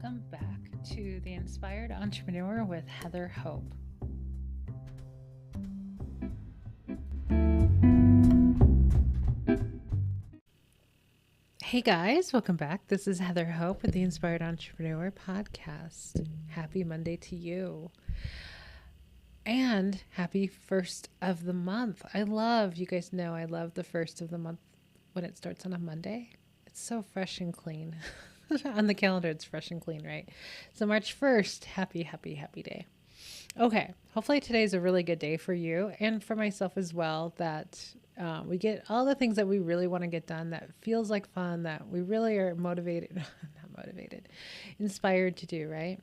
Welcome back to The Inspired Entrepreneur with Heather Hope. Hey guys, welcome back. This is Heather Hope with the Inspired Entrepreneur podcast. Happy Monday to you. And happy first of the month. You guys know I love the first of the month when it starts on a Monday. It's so fresh and clean. On the calendar, it's fresh and clean, right? So March 1st, happy day. Okay, hopefully today's a really good day for you and for myself as well, that we get all the things that we really want to get done, that feels like fun, that we really are inspired to do, right?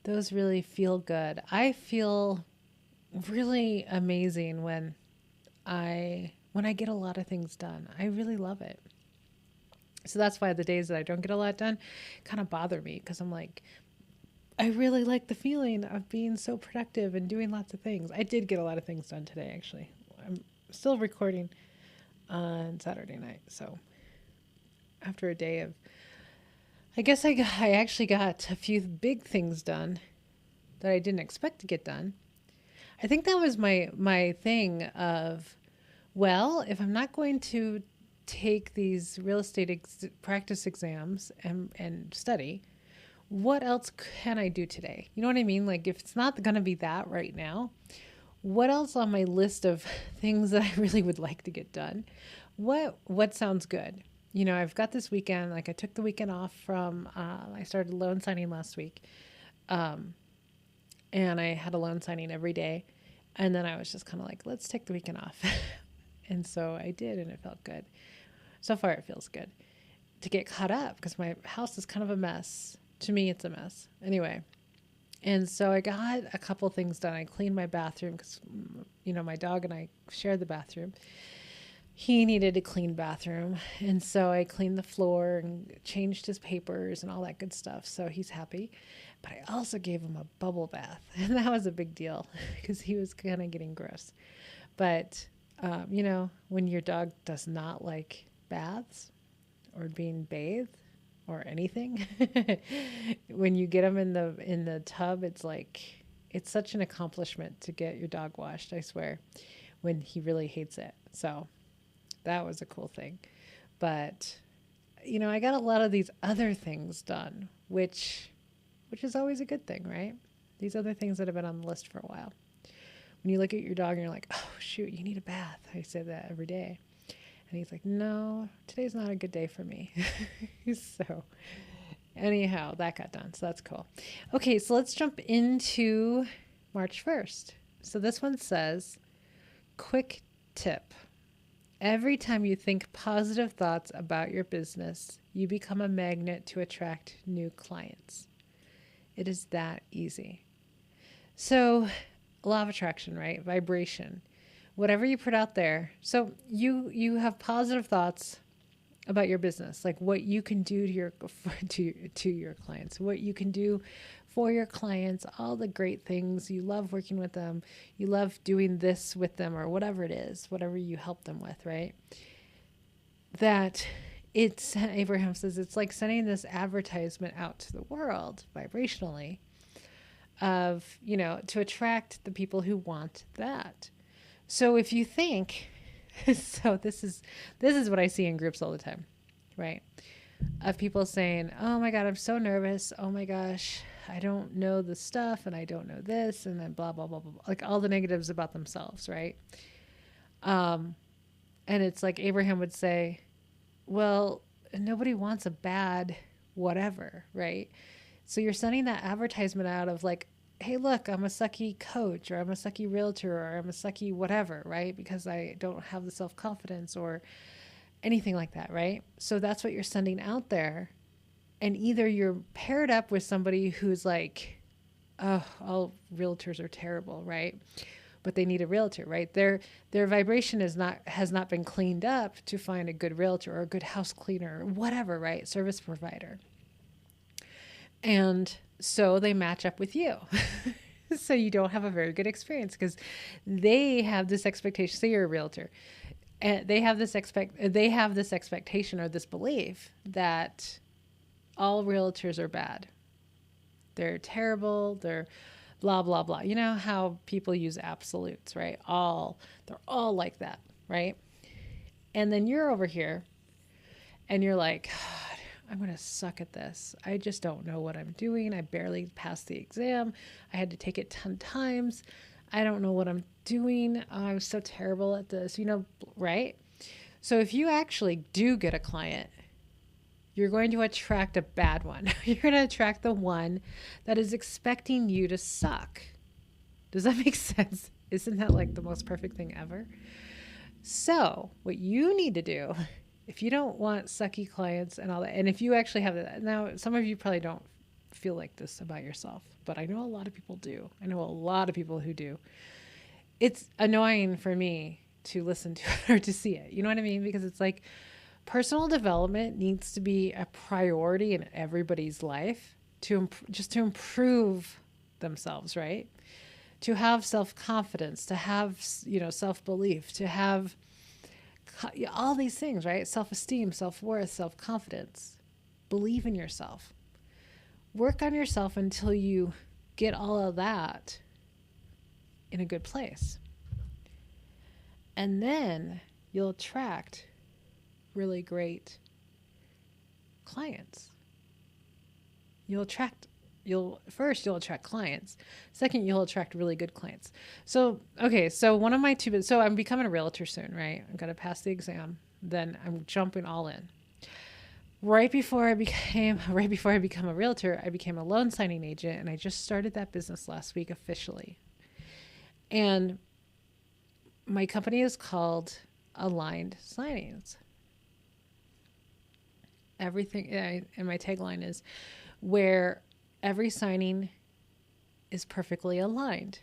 Those really feel good. I feel really amazing when I get a lot of things done. I really love it. So that's why the days that I don't get a lot done kind of bother me, because I'm like, I really like the feeling of being so productive and doing lots of things. I did get a lot of things done today, actually. I'm still recording on Saturday night. So after a day of, I guess I actually got a few big things done that I didn't expect to get done. I think that was my thing of, well, if I'm not going to take these real estate practice exams and study, what else can I do today? You know what I mean? Like, if it's not going to be that right now, what else on my list of things that I really would like to get done? What sounds good? You know, I've got this weekend, like I took the weekend off from, I started loan signing last week. And I had a loan signing every day. And then I was just kind of like, let's take the weekend off. And so I did, and it felt good. So far, it feels good to get caught up, because my house is kind of a mess. To me, it's a mess. Anyway, and so I got a couple things done. I cleaned my bathroom because, you know, my dog and I share the bathroom. He needed a clean bathroom. And so I cleaned the floor and changed his papers and all that good stuff. So he's happy. But I also gave him a bubble bath. And that was a big deal because he was kind of getting gross. But, you know, when your dog does not like baths or being bathed or anything, when you get them in the tub, it's like, it's such an accomplishment to get your dog washed, I swear, when he really hates it. So that was a cool thing. But, you know, I got a lot of these other things done, which is always a good thing, right? These other things that have been on the list for a while. When you look at your dog and you're like, oh shoot, you need a bath. I say that every day. And he's like, no, today's not a good day for me. So anyhow, that got done. So that's cool. Okay, so let's jump into March 1st. So this one says, quick tip. Every time you think positive thoughts about your business, you become a magnet to attract new clients. It is that easy. So law of attraction, right? Vibration. Whatever you put out there. So you have positive thoughts about your business, like what you can do to your clients, what you can do for your clients, all the great things. You love working with them. You love doing this with them, or whatever it is, whatever you help them with, right? That it's, Abraham says, it's like sending this advertisement out to the world vibrationally of, you know, to attract the people who want that. So if you think, so this is what I see in groups all the time, right? Of people saying, oh my God, I'm so nervous. Oh my gosh, I don't know the stuff, and I don't know this, and then blah, blah, blah, blah, blah. Like all the negatives about themselves, right? And it's like Abraham would say, well, nobody wants a bad whatever, right? So you're sending that advertisement out of like, hey, look, I'm a sucky coach, or I'm a sucky realtor, or I'm a sucky whatever, right? Because I don't have the self-confidence or anything like that, right? So that's what you're sending out there. And either you're paired up with somebody who's like, oh, all realtors are terrible, right? But they need a realtor, right? Their vibration has not been cleaned up to find a good realtor or a good house cleaner or whatever, right? Service provider. And so they match up with you. So you don't have a very good experience because they have this expectation. Say you're a realtor, and they have this expectation or this belief that all realtors are bad, They're terrible. They're blah, blah, blah. You know how people use absolutes, right? They're all like that, right? And then you're over here and you're like, God, I'm going to suck at this. I just don't know what I'm doing. I barely passed the exam. I had to take it 10 times. I don't know what I'm doing. Oh, I'm so terrible at this, right? So if you actually do get a client, you're going to attract a bad one. You're going to attract the one that is expecting you to suck. Does that make sense? Isn't that like the most perfect thing ever? So what you need to do, if you don't want sucky clients and all that, and if you actually have that, now some of you probably don't feel like this about yourself, but I know a lot of people do. I know a lot of people who do. It's annoying for me to listen to it or to see it. You know what I mean? Because it's like personal development needs to be a priority in everybody's life just to improve themselves, right? To have self-confidence, to have, self-belief, to have all these things, right? Self-esteem, self-worth, self-confidence. Believe in yourself. Work on yourself until you get all of that in a good place. And then you'll attract really great clients. You'll attract clients. Second, you'll attract really good clients. So one of my so I'm becoming a realtor soon, right? I'm going to pass the exam. Then I'm jumping all in. Right before I become a realtor, I became a loan signing agent, and I just started that business last week officially. And my company is called Aligned Signings. Everything, and my tagline is where every signing is perfectly aligned.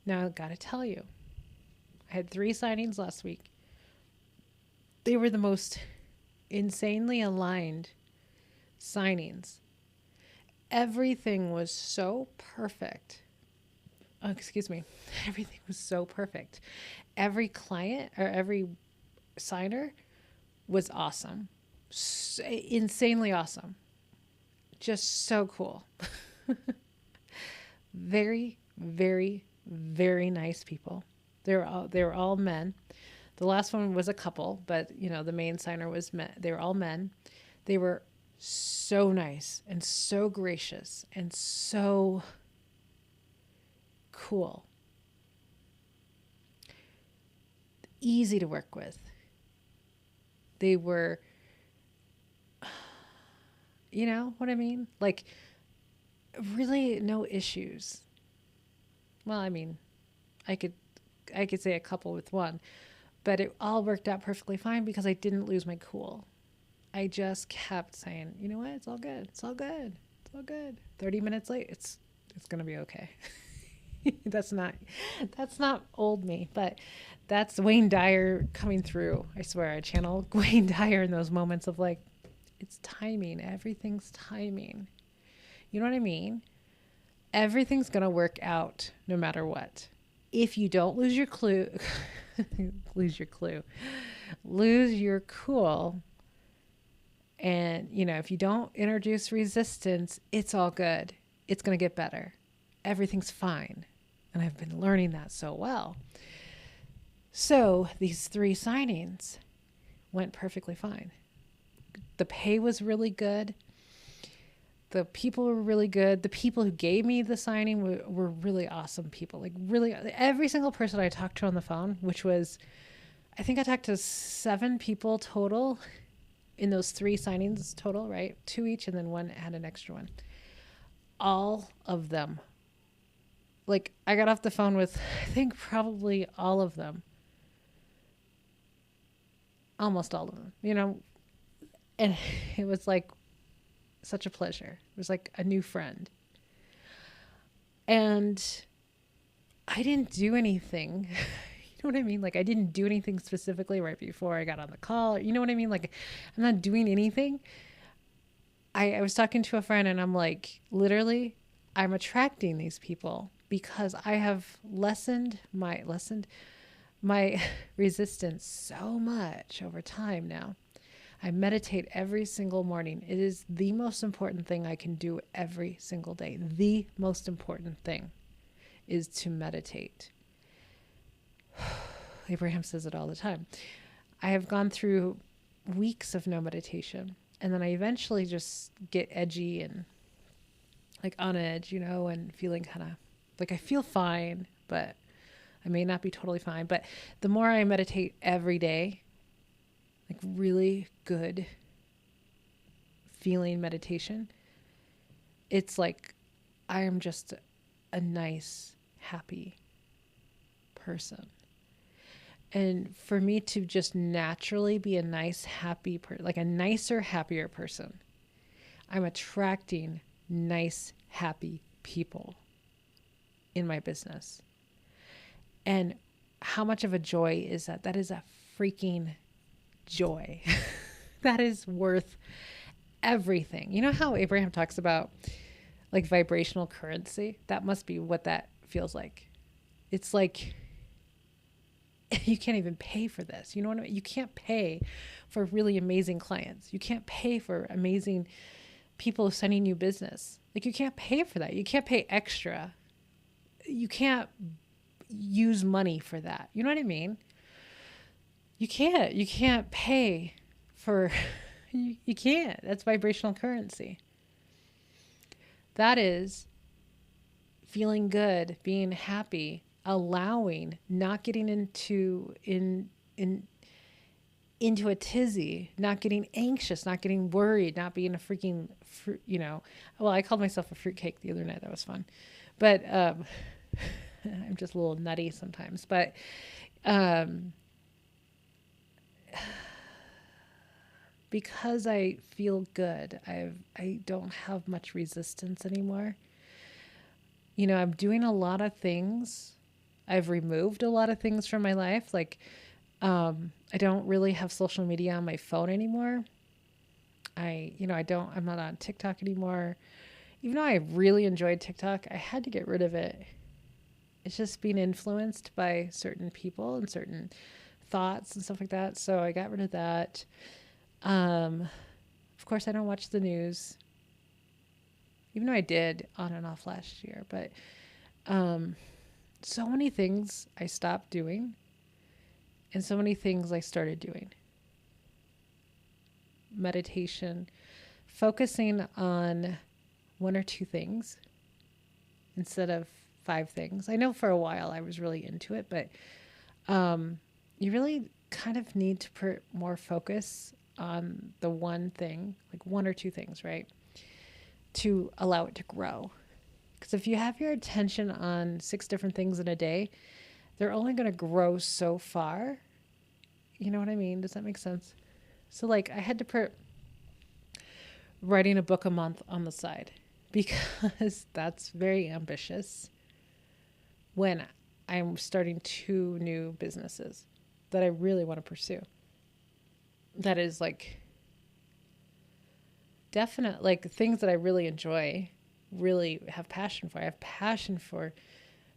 Now, I've got to tell you, I had 3 signings last week. They were the most insanely aligned signings. Everything was so perfect. Oh, excuse me. Everything was so perfect. Every client or every signer was awesome. So, insanely awesome. Just so cool. Very, very, very nice people. They were all men. The last one was a couple, but the main signer was men. They were all men. They were so nice and so gracious and so cool. Easy to work with. They were, you know what I mean? Like, really no issues. Well, I mean, I could say a couple with one, but it all worked out perfectly fine because I didn't lose my cool. I just kept saying, you know what? It's all good. It's all good. It's all good. 30 minutes late, it's going to be okay. That's not old me, but that's Wayne Dyer coming through. I swear, I channel Wayne Dyer in those moments of like, it's timing. Everything's timing. You know what I mean? Everything's going to work out no matter what. If you don't lose your clue, lose your cool. And, if you don't introduce resistance, it's all good. It's going to get better. Everything's fine. And I've been learning that so well. So these 3 signings went perfectly fine. The pay was really good. The people were really good. The people who gave me the signing were really awesome people. Like, really, every single person I talked to on the phone, which was, I think I talked to 7 people total in those 3 signings total, right? 2 each, and then one had an extra one. All of them. Like, I got off the phone with, I think, probably all of them. Almost all of them, And it was like such a pleasure. It was like a new friend. And I didn't do anything. You know what I mean? Like, I didn't do anything specifically right before I got on the call. You know what I mean? Like, I'm not doing anything. I was talking to a friend and I'm like, literally, I'm attracting these people because I have lessened my resistance so much over time now. I meditate every single morning. It is the most important thing I can do every single day. The most important thing is to meditate. Abraham says it all the time. I have gone through weeks of no meditation, and then I eventually just get edgy and like on edge, and feeling kind of like I feel fine, but I may not be totally fine. But the more I meditate every day, like really good feeling meditation, it's like I am just a nice, happy person. And for me to just naturally be a nice, happy person, like a nicer, happier person, I'm attracting nice, happy people in my business. And how much of a joy is that? That is a freaking joy. That is worth everything. You know how Abraham talks about like vibrational currency? That must be what that feels like. It's like you can't even pay for this. You know what I mean? You can't pay for really amazing clients. You can't pay for amazing people sending you business. Like you can't pay for that. You can't pay extra. You can't use money for that. You know what I mean? You can't pay for, you can't. That's vibrational currency. That is feeling good, being happy, allowing, not getting into a tizzy, not getting anxious, not getting worried, not being a freaking fruit, well, I called myself a fruitcake the other night. That was fun. But I'm just a little nutty sometimes. But because I feel good, I don't have much resistance anymore. I'm doing a lot of things. I've removed a lot of things from my life. Like, I don't really have social media on my phone anymore. I'm not on TikTok anymore. Even though I really enjoyed TikTok, I had to get rid of it. It's just being influenced by certain people and certain thoughts and stuff like that. So I got rid of that. Of course, I don't watch the news, even though I did on and off last year. But so many things I stopped doing, and so many things I started doing. Meditation, focusing on one or two things instead of 5 things. I know for a while I was really into it, but you really kind of need to put more focus on the one thing, like 1 or 2 things, right? To allow it to grow. Because if you have your attention on 6 different things in a day, they're only going to grow so far. You know what I mean? Does that make sense? So like I had to put writing a book a month on the side because that's very ambitious when I'm starting 2 new businesses that I really want to pursue. That is like definite, like things that I really enjoy, really have passion for. I have passion for,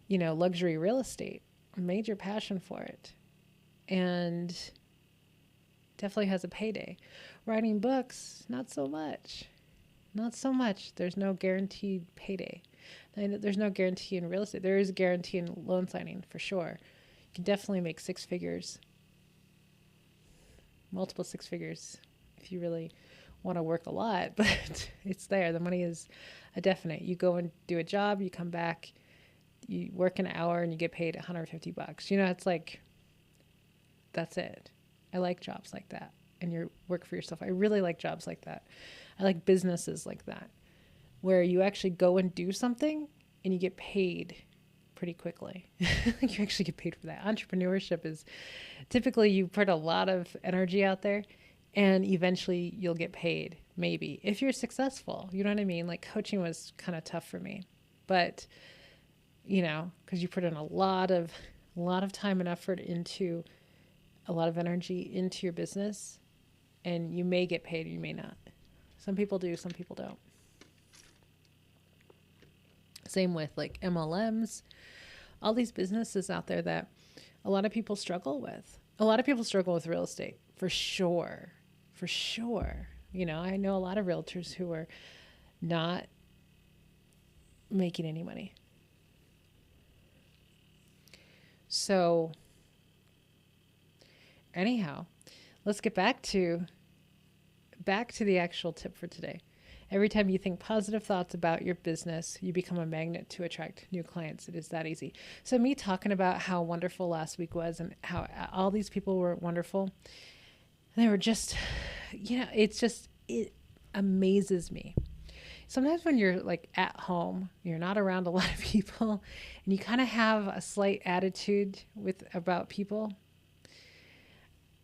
luxury real estate, major passion for it. And definitely has a payday. Writing books, not so much. Not so much. There's no guaranteed payday. There's no guarantee in real estate. There is a guarantee in loan signing for sure. You can definitely make 6 figures, multiple 6 figures if you really want to work a lot, but it's there. The money is a definite. You go and do a job, you come back, you work an hour and you get paid $150. It's like, that's it. I like jobs like that. And you work for yourself. I really like jobs like that. I like businesses like that, where you actually go and do something and you get paid pretty quickly. You actually get paid for that. Entrepreneurship is typically you put a lot of energy out there and eventually you'll get paid, maybe, if you're successful. You know what I mean? Like coaching was kind of tough for me, but because you put in a lot of time and effort into a lot of energy into your business, and you may get paid or you may not. Some people do, some people don't. Same with like MLMs, all these businesses out there that a lot of people struggle with. A lot of people struggle with real estate, for sure. for sure. I know a lot of realtors who are not making any money. So anyhow, let's get back to the actual tip for today. Every time you think positive thoughts about your business, you become a magnet to attract new clients. It is that easy. So me talking about how wonderful last week was and how all these people were wonderful, they were just, it amazes me. Sometimes when you're like at home, you're not around a lot of people, and you kind of have a slight attitude about people,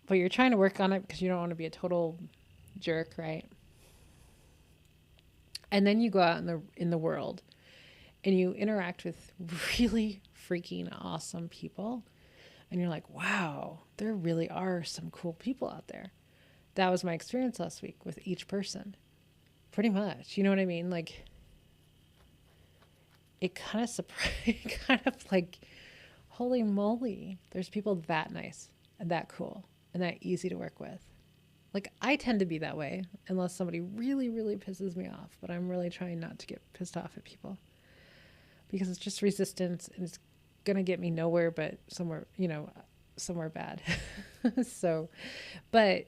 but you're trying to work on it because you don't want to be a total jerk, right? And then you go out in the world and you interact with really freaking awesome people, and you're like, wow, there really are some cool people out there. That was my experience last week with each person. Pretty much. You know what I mean? Like, it kind of surprised, kind of like, holy moly, there's people that nice and that cool and that easy to work with. Like, I tend to be that way unless somebody really, really pisses me off, but I'm really trying not to get pissed off at people because it's just resistance and it's going to get me nowhere but somewhere bad. So, but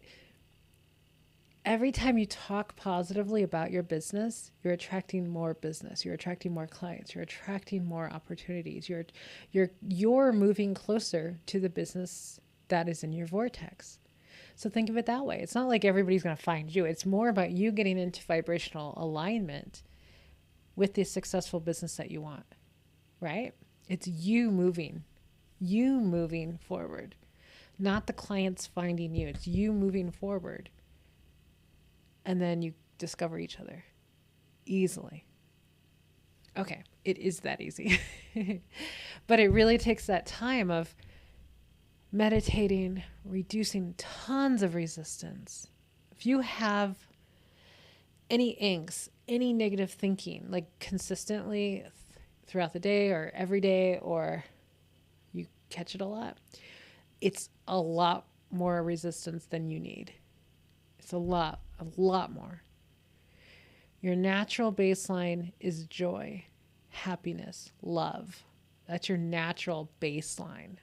every time you talk positively about your business, you're attracting more business, you're attracting more clients, you're attracting more opportunities. You're moving closer to the business that is in your vortex. So think of it that way. It's not like everybody's going to find you. It's more about you getting into vibrational alignment with the successful business that you want, right? It's you moving forward, not the clients finding you. It's you moving forward. And then you discover each other easily. Okay, it is that easy. But it really takes that time of meditating, reducing tons of resistance. If you have any angst, any negative thinking, like consistently throughout the day or every day, or you catch it a lot, it's a lot more resistance than you need. It's a lot more. Your natural baseline is joy, happiness, love. That's your natural baseline.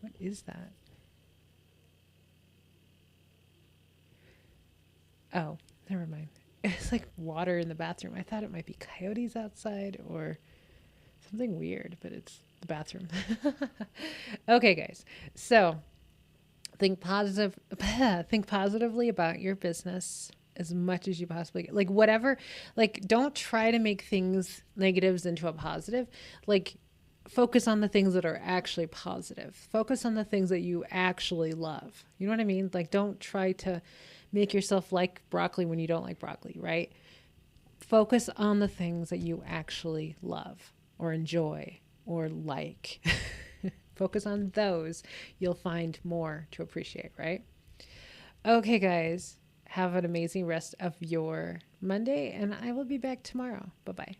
What is that? Oh, never mind. It's like water in the bathroom. I thought it might be coyotes outside or something weird, but it's the bathroom. Okay, guys. So think positively about your business as much as you possibly can. Like whatever, like don't try to make things negatives into a positive. Like focus on the things that are actually positive. Focus on the things that you actually love. You know what I mean? Like don't try to make yourself like broccoli when you don't like broccoli, right? Focus on the things that you actually love or enjoy or like. Focus on those. You'll find more to appreciate, right? Okay, guys. Have an amazing rest of your Monday, and I will be back tomorrow. Bye-bye.